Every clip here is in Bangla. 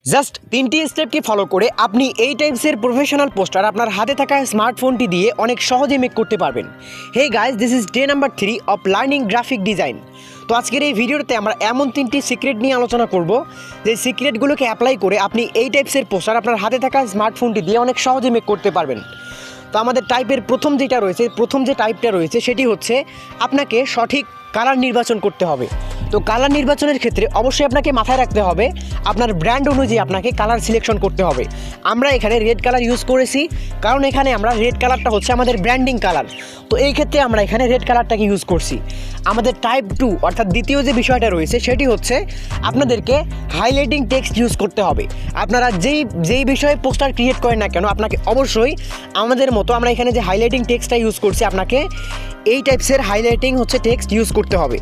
জাস্ট 3টি স্টেপকে ফলো করে আপনি এই টাইপসের প্রফেশনাল পোস্টার আপনার হাতে থাকা স্মার্টফোনটি দিয়ে অনেক সহজে মেক করতে পারবেন। Hey guys, this is day number 3 of learning graphic design. তো আজকের এই ভিডিওতে আমরা এমন 3টি সিক্রেট নিয়ে আলোচনা করব যে সিক্রেটগুলোকে অ্যাপ্লাই করে আপনি এই টাইপসের পোস্টার আপনার হাতে থাকা স্মার্টফোনটি দিয়ে অনেক সহজে মেক করতে পারবেন। তো আমাদের টাইপের প্রথম যে টাইপটা রয়েছে সেটি হচ্ছে আপনাকে সঠিক কালার নির্বাচন করতে হবে। তো কালার নির্বাচনের ক্ষেত্রে অবশ্যই আপনাকে মাথায় রাখতে হবে আপনার ব্র্যান্ড অনুযায়ী আপনাকে কালার সিলেকশন করতে হবে। আমরা এখানে রেড কালার ইউজ করেছি কারণ এখানে আমরা রেড কালারটা হচ্ছে আমাদের ব্র্যান্ডিং কালার। তো এই ক্ষেত্রে আমরা এখানে রেড কালারটাকে ইউজ করছি। আমাদের টাইপ 2 অর্থাৎ দ্বিতীয় যে বিষয়টা রয়েছে সেটি হচ্ছে আপনাদেরকে হাইলাইটিং টেক্সট ইউজ করতে হবে। আপনারা যেই বিষয়ে পোস্টার ক্রিয়েট করেন না কেন আপনাকে অবশ্যই আমাদের মতো আমরা এখানে যে হাইলাইটিং টেক্সটটা ইউজ করছি আপনাকে এই টাইপসের হাইলাইটিং হচ্ছে টেক্সট ইউজ করতে হবে।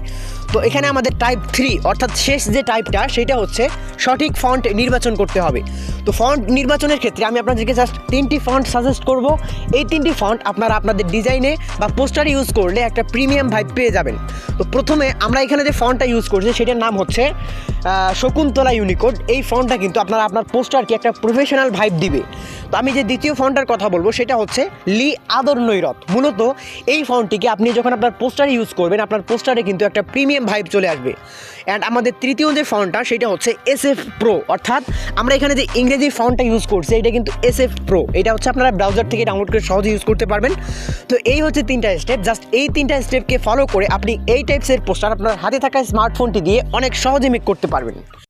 তো এখানে আমাদের টাইপ 3 অর্থাৎ শেষ যে টাইপটা সেটা হচ্ছে সঠিক ফন্ট নির্বাচন করতে হবে। তো ফন্ট নির্বাচনের ক্ষেত্রে আমি আপনাদেরকে জাস্ট 3টি ফন্ট সাজেস্ট করব। এই 3টি ফন্ট আপনারা আপনাদের ডিজাইনে বা পোস্টারে ইউজ করলে একটা প্রিমিয়াম ভাইব পেয়ে যাবেন। তো প্রথমে আমরা এখানে যে ফন্টটা ইউজ করছি সেটার নাম হচ্ছে শকুন্তলা ইউনিকোড। এই ফন্টটা কিন্তু আপনার পোস্টারকে একটা প্রফেশনাল ভাইব দিবে। তো আমি যে দ্বিতীয় ফন্টটার কথা বলবো সেটা হচ্ছে লি আদর নৈরত। মূলত এই ফন্টটিকে আপনি যখন আপনার পোস্টারে ইউজ করবেন আপনার পোস্টারে কিন্তু একটা প্রিমিয়াম ভাইব চলে আসবে। অ্যান্ড আমাদের তৃতীয় যে ফন্টটা সেটা হচ্ছে SF Pro, অর্থাৎ আমরা এখানে যে ইংরেজি ফন্টটা ইউজ করছি এটা কিন্তু SF Pro। এটা হচ্ছে আপনারা ব্রাউজার থেকে ডাউনলোড করে সহজে ইউজ করতে পারবেন। তো এই হচ্ছে 3টা স্টেপ। জাস্ট এই 3টা স্টেপকে ফলো করে আপনি এই টাইপসের পোস্টার আপনার হাতে থাকা স্মার্টফোনটি দিয়ে অনেক সহজে মেক করতে পারবেন।